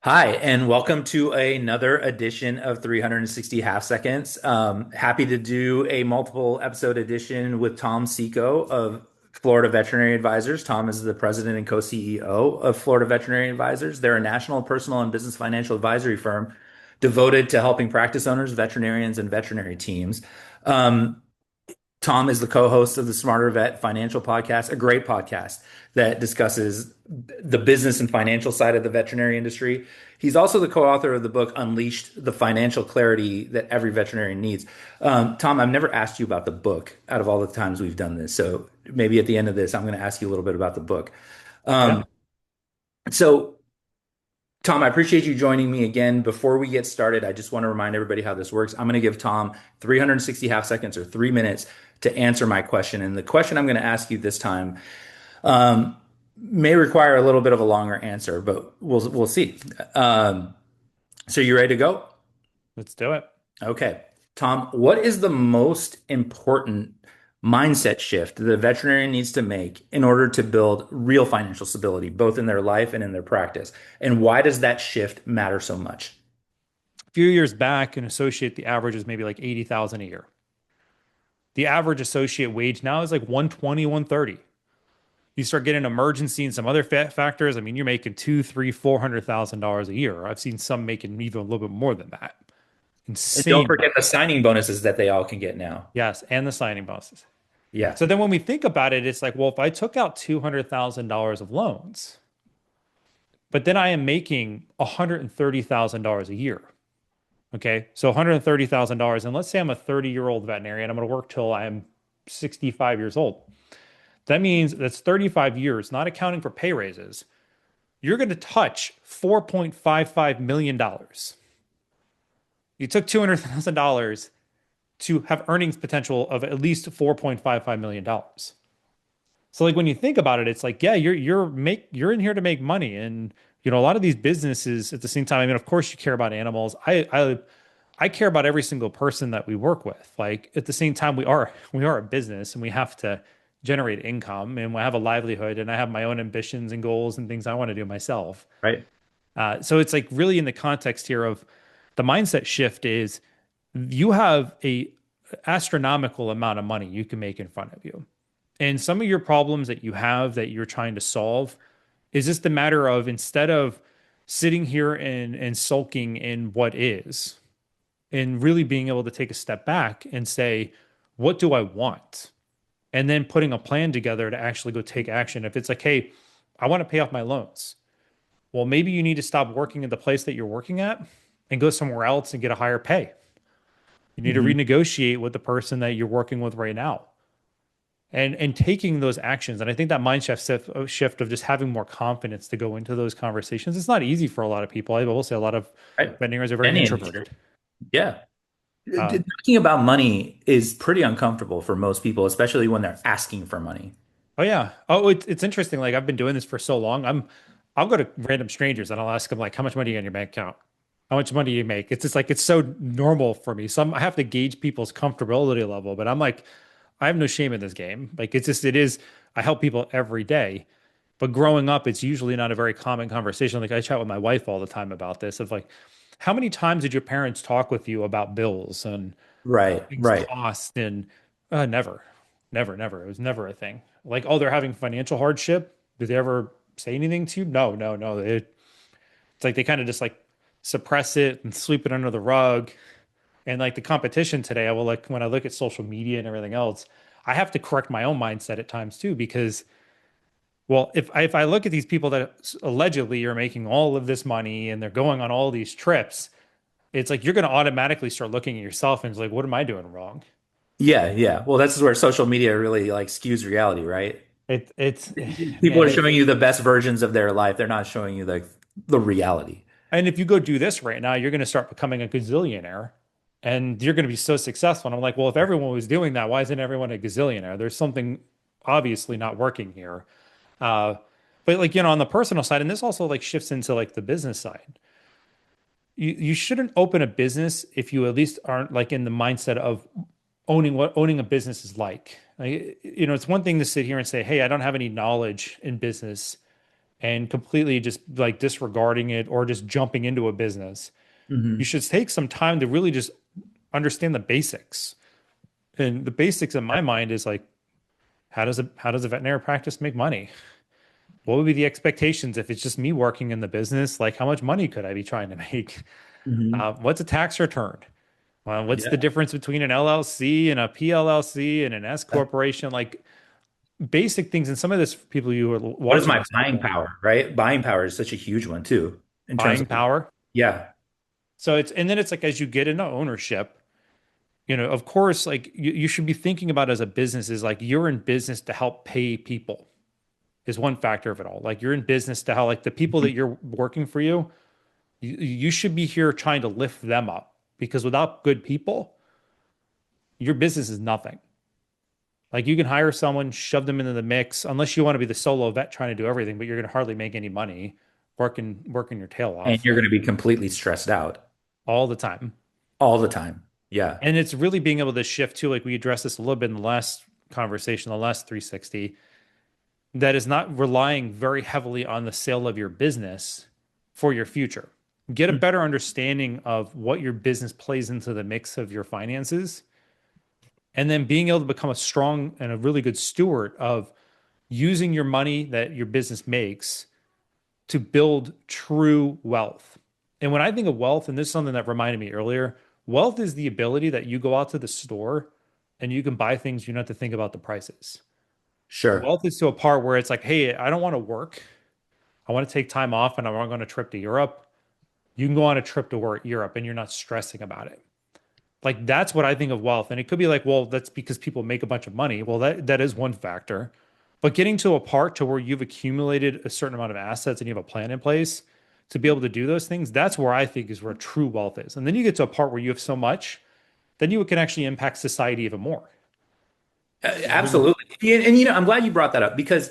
Hi, and welcome to another edition of 360 Half Seconds. Happy to do a multiple episode edition with Tom Seco of Florida Veterinary Advisors. Tom is the president and co-CEO of Florida Veterinary Advisors. They're a national personal and business financial advisory firm devoted to helping practice owners, veterinarians, and veterinary teams. Um, Tom is the co-host of the Smarter Vet Financial Podcast, a great podcast that discusses the business and financial side of the veterinary industry. He's also the co-author of the book Unleashed: The Financial Clarity That Every Veterinarian Needs. Tom, I've never asked you about the book out of all the times we've done this, so maybe at the end of this, I'm going to ask you a little bit about the book. Yeah, Um, so Tom, I appreciate you joining me again. Before we get started, I just want to remind everybody how this works. I'm going to give Tom 360 half seconds or 3 minutes to answer my question. And the question I'm going to ask you this time um, may require a little bit of a longer answer, but we'll see. So you ready to go? let's do it. Okay. Tom, what is the most important mindset shift that a veterinarian needs to make in order to build real financial stability, both in their life and in their practice? And why does that shift matter so much? A few years back, an associate, the average is maybe like 80,000 a year. The average associate wage now is like 120, 130. You start getting emergency and some other factors. I mean, you're making two, three, $400,000 a year. I've seen some making even a little bit more than that. And don't Insane forget money. the signing bonuses that they all can get now. Yes, and the signing bonuses. Yeah. So then when we think about it, it's like, well, if I took out $200,000 of loans, but then I am making $130,000 a year. Okay. So $130,000. And let's say I'm a 30-year-old veterinarian. I'm going to work till I'm 65 years old. That means that's 35 years, not accounting for pay raises. You're going to touch $4.55 million. You took $200,000 to have earnings potential of at least $4.55 million. So like when you think about it, it's like, yeah, you're in here to make money. And a lot of these businesses at the same time, I mean, of course you care about animals. I care about every single person that we work with. Like at the same time, we are a business and we have to generate income and we have a livelihood and I have my own ambitions and goals and things I want to do myself. Right. So it's like really in the context here of the mindset shift is you have a astronomical amount of money you can make in front of you. And some of your problems that you have that you're trying to solve is just a matter of instead of sitting here and sulking in what is, and really being able to take a step back and say, what do I want? And then putting a plan together to actually go take action. If it's like, hey, I want to pay off my loans. Well, maybe you need to stop working at the place that you're working at and go somewhere else and get a higher pay. You need to Mhm. renegotiate with the person that you're working with right now. And taking those actions. And I think that shift of just having more confidence to go into those conversations. It's not easy for a lot of people. I will say a lot of Right. veterinarians are very Any industry. introverted. Yeah. Uh, Talking about money is pretty uncomfortable for most people, especially when they're asking for money. Oh yeah. Oh, it's interesting. Like I've been doing this for so long. I'll go to random strangers and I'll ask them like, how much money you got in your bank account? How much money do you make? It's just like it's so normal for me. I have to gauge people's comfortability level, but I'm like, I have no shame in this game. Like it's just it is. I help people every day, but growing up, it's usually not a very common conversation. Like I chat with my wife all the time about this. Of like, how many times did your parents talk with you about bills and Right. things Right. cost and never, never, never. It was never a thing. Like, oh, they're having financial hardship. Did they ever say anything to you? No, no, no. It's like they kind of just like suppress it and sweep it under the rug. And like the competition today, I will like when I look at social media and everything else, I have to correct my own mindset at times too, because well, if I look at these people that allegedly are making all of this money and they're going on all these trips, it's like you're going to automatically start looking at yourself and it's like, what am I doing wrong? Yeah. Yeah. Well, this is where social media really like skews reality, right? It's People man, are showing you the best versions of their life. They're not showing you the reality. and if you go do this right now, you're going to start becoming a gazillionaire and you're going to be so successful. And I'm like, well, if everyone was doing that, why isn't everyone a gazillionaire? There's something obviously not working here. Uh, but like, on the personal side, and this also like shifts into like the business side. You shouldn't open a business if you at least aren't like in the mindset of owning what owning a business is like. Like, it's one thing to sit here and say, "Hey, I don't have any knowledge in business." and completely just like disregarding it or just jumping into a business. You Hmm. should take some time to really just understand the basics. And the basics in my mind is like, how does a veterinary practice make money? What would be the expectations if it's just me working in the business? Like, how much money could I be trying to make? Hmm. What's a tax return? What's the Yeah. difference between an LLC and a PLLC and an S corporation? Like basic things. And some of this, people you are What is watching my this buying people, power, right? Buying power is such a huge one too, in terms buying of, power. yeah. So and then it's like as you get into ownership, of course, like you should be thinking about as a business is like you're in business to help pay people is one factor of it all. Like you're in business to how like the people that you're working for you should be here trying to lift them up because without good people, your business is nothing. Like you can hire someone, shove them into the mix, unless you want to be the solo vet trying to do everything, but you're going to hardly make any money working your tail And off you're going to be completely stressed out all the time. all the time. Yeah. And it's really being able to shift too, like we addressed this a little bit in the last conversation, the last 360, that is not relying very heavily on the sale of your business for your future. Get a better understanding of what your business plays into the mix of your finances, and then being able to become a strong and a really good steward of using your money that your business makes to build true wealth. And when I think of wealth, and this is something that reminded me earlier, wealth is the ability that you go out to the store and you can buy things you don't have to think about the prices. Sure. Wealth is to a part where it's like, hey, I don't want to work. I want to take time off and I want to go on a trip to Europe. You can go on a trip to work Europe and you're not stressing about it. Like that's what I think of wealth. And it could be like, well, that's because people make a bunch of money. Well, that is one factor. But getting to a part to where you've accumulated a certain amount of assets and you have a plan in place to be able to do those things, that's where I think is where true wealth is. And then you get to a part where you have so much, then you can actually impact society even more. Absolutely. And I'm glad you brought that up because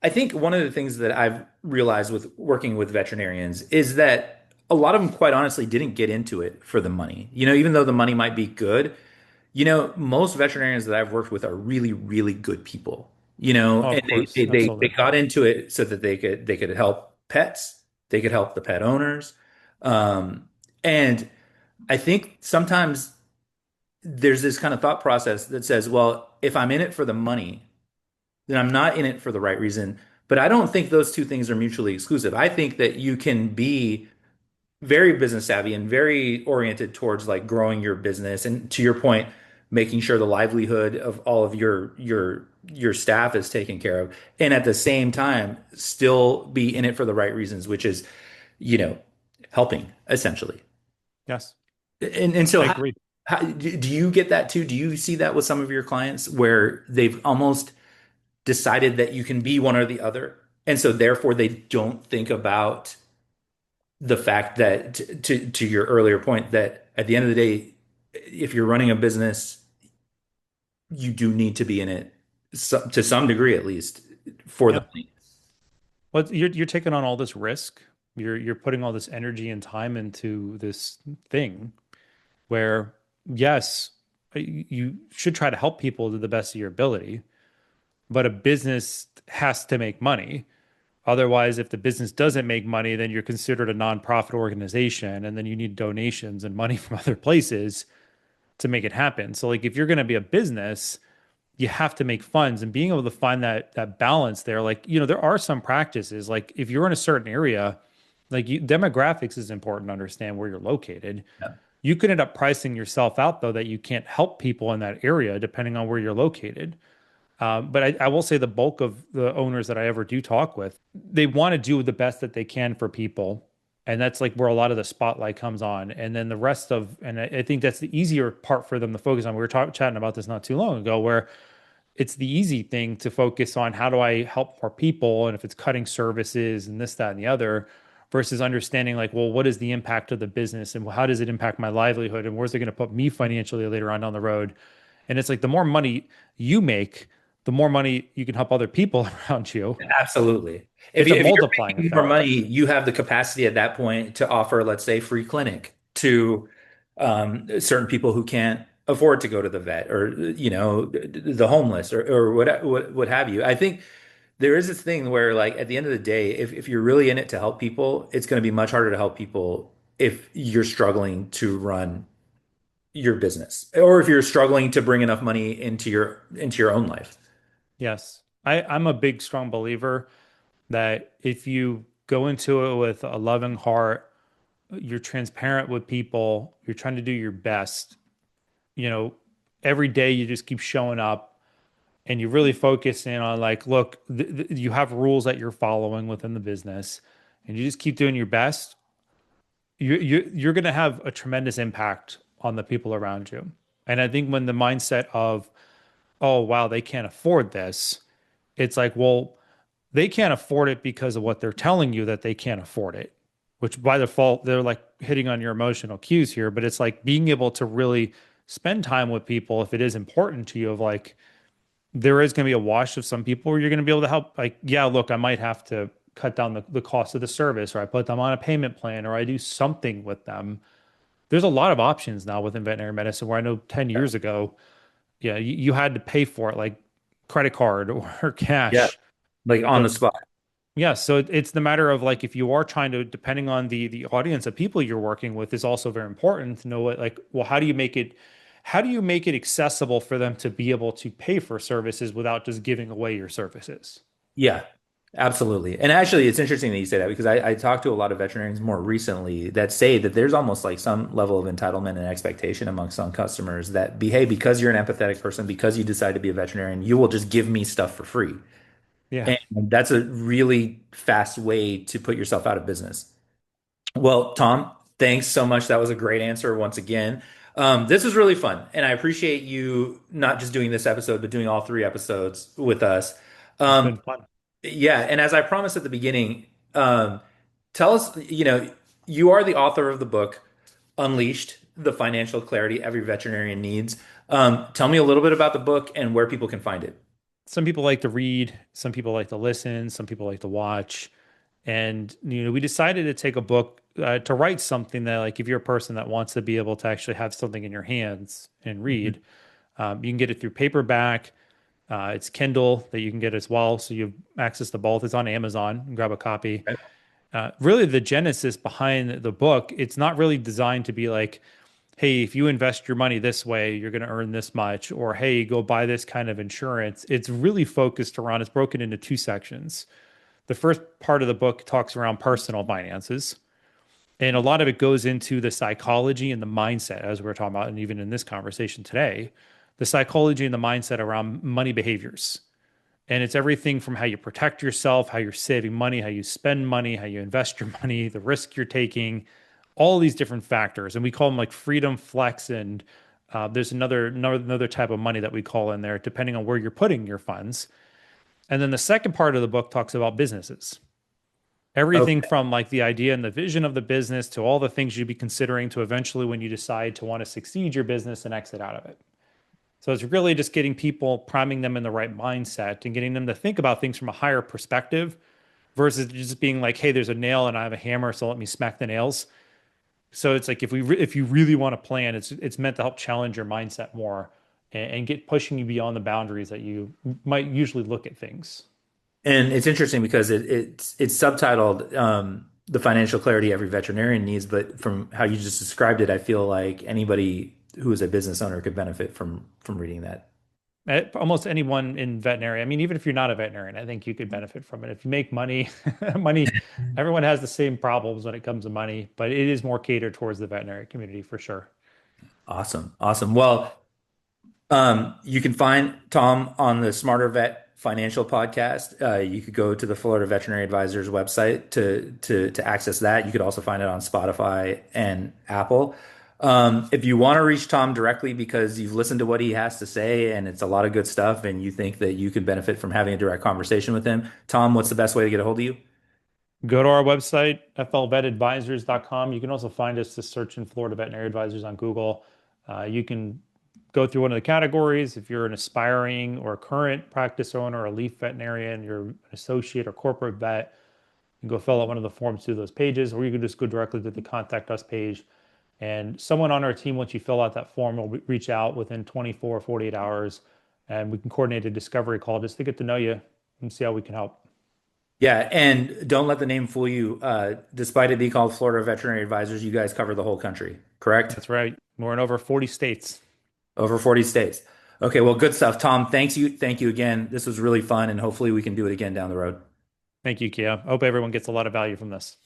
I think one of the things that I've realized with working with veterinarians is that a lot of them, quite honestly, didn't get into it for the money. Even though the money might be good, most veterinarians that I've worked with are really, really good people, Oh, and of course. they Absolutely. got into it so that they could help pets, they could help the pet owners. And I think sometimes there's this kind of thought process that says, well, if I'm in it for the money, then I'm not in it for the right reason. But I don't think those two things are mutually exclusive. I think that you can be very business savvy and very oriented towards like growing your business and to your point, making sure the livelihood of all of your staff is taken care of. And at the same time, still be in it for the right reasons, which is, you know, helping essentially. Yes, And so I agree. how do you get that too? Do you see that with some of your clients where they've almost decided that you can be one or the other? And so therefore they don't think about the fact that to your earlier point that at the end of the day, if you're running a business, you do need to be in it to some degree at least for the Yeah. money. Well, you're taking on all this risk. You're putting all this energy and time into this thing where, yes, you should try to help people to the best of your ability, but a business has to make money. Otherwise, if the business doesn't make money, then you're considered a nonprofit organization, and then you need donations and money from other places to make it happen. So, like, if you're going to be a business, you have to make funds, and being able to find that balance there. Like, there are some practices. Like, if you're in a certain area, like demographics is important to understand where you're located. Yeah. You could end up pricing yourself out though that you can't help people in that area depending on where you're located. But I will say the bulk of the owners that I ever do talk with, they want to do the best that they can for people. And that's like where a lot of the spotlight comes on. And then the rest of, and I think that's the easier part for them to focus on. We were chatting about this not too long ago, where it's the easy thing to focus on how do I help more people? And if it's cutting services and this, that, and the other, versus understanding like, well, what is the impact of the business and how does it impact my livelihood? And where's it going to put me financially later on down the road? And it's like the more money you make, the more money you can help other people around you. Absolutely. If It's a you're multiplying making more effect. money, you have the capacity at that point to offer, let's say, free clinic to certain people who can't afford to go to the vet or the homeless or what have you. I think there is this thing where like at the end of the day, if you're really in it to help people, it's going to be much harder to help people if you're struggling to run your business or if you're struggling to bring enough money into your own life. Yes. I'm a big, strong believer that if you go into it with a loving heart, you're transparent with people, you're trying to do your best, you know, every day you just keep showing up and you really focus in on like, look, you have rules that you're following within the business and you just keep doing your best, you're going to have a tremendous impact on the people around you. And I think when the mindset of, oh, wow, they can't afford this, it's like, well, they can't afford it because of what they're telling you that they can't afford it, which by default, they're like hitting on your emotional cues here. But it's like being able to really spend time with people if it is important to you, of like, there is going to be a wash of some people where you're going to be able to help. Like, yeah, look, I might have to cut down the cost of the service, or I put them on a payment plan, or I do something with them. There's a lot of options now within veterinary medicine where I know 10 years ago, yeah, you had to pay for it, like credit card or Yeah. cash. Like on the But spot. yeah, so it's the matter of like if you are trying to, depending on the audience of people you're working with, is also very important to know what like, well, how do you make it accessible for them to be able to pay for services without just giving away your services? Yeah, absolutely. And actually, it's interesting that you say that because I talked to a lot of veterinarians more recently that say that there's almost like some level of entitlement and expectation amongst some customers that be, hey, because you're an empathetic person, because you decide to be a veterinarian, you will just give me stuff for free. Yeah, And that's a really fast way to put yourself out of business. Well, Tom, thanks so much. That was a great answer once again. This was really fun, and I appreciate you not just doing this episode, but doing all three episodes with us. it's Um, been fun. yeah, and as I promised at the beginning, tell us, you are the author of the book, Unleashed, the Financial Clarity Every Veterinarian Needs. Tell me a little bit about the book and where people can find it. Some people like to read, some people like to listen, some people like to watch. And we decided to take a book to write something that, like, if you're a person that wants to be able to actually have something in your hands and Mhm. read, you can get it through paperback. It's Kindle that you can get as well, so you have access to both. It's on Amazon. You can grab a copy. Okay. Really, the genesis behind the book, it's not really designed to be like, hey, if you invest your money this way, you're going to earn this much, or hey, go buy this kind of insurance. It's really focused around, it's broken into two sections. The first part of the book talks around personal finances, and a lot of it goes into the psychology and the mindset, as we we're talking about, and even in this conversation today, the psychology and the mindset around money behaviors. And it's everything from how you protect yourself, how you're saving money, how you spend money, how you invest your money, the risk you're taking, all these different factors. And we call them like freedom, flex, and there's another type of money that we call in there, depending on where you're putting your funds. And then the second part of the book talks about businesses. Everything Okay. from like the idea and the vision of the business to all the things you'd be considering to eventually when you decide to want to succeed your business and exit out of it. So it's really just getting people, priming them in the right mindset and getting them to think about things from a higher perspective versus just being like, hey, there's a nail and I have a hammer, so let me smack the nails. So it's like if you really want to plan, it's meant to help challenge your mindset more and get pushing you beyond the boundaries that you might usually look at things. And it's interesting because it's subtitled The Financial Clarity Every Veterinarian Needs, but from how you just described it, I feel like anybody who is a business owner could benefit from reading that. Almost anyone in veterinary. I mean, even if you're not a veterinarian, I think you could benefit from it. If you make money, money, everyone has the same problems when it comes to money, but it is more catered towards the veterinary community for sure. Awesome. Awesome. Well, you can find Tom on the Smarter Vet Financial Podcast. You could go to the Florida Veterinary Advisors website to access that. You could also find it on Spotify and Apple. If you want to reach Tom directly because you've listened to what he has to say and it's a lot of good stuff, and you think that you could benefit from having a direct conversation with him, Tom, what's the best way to get a hold of you? Go to our website, flvetadvisors.com. You can also find us just searching Florida Veterinary Advisors on Google. You can go through one of the categories. If you're an aspiring or current practice owner or a leaf veterinarian, you're an associate or corporate vet, you can go fill out one of the forms through those pages, or you can just go directly to the contact us page. And someone on our team, once you fill out that form, will reach out within 24, 48 hours, and we can coordinate a discovery call just to get to know you, and see how we can help. Yeah, and don't let the name fool you. Despite it being called Florida Veterinary Advisors, you guys cover the whole country, correct? That's right. We're in over 40 states. Over 40 states. Okay, well, good stuff. Tom, thank you again. This was really fun, and hopefully we can do it again down the road. Thank you, Kia. I hope everyone gets a lot of value from this.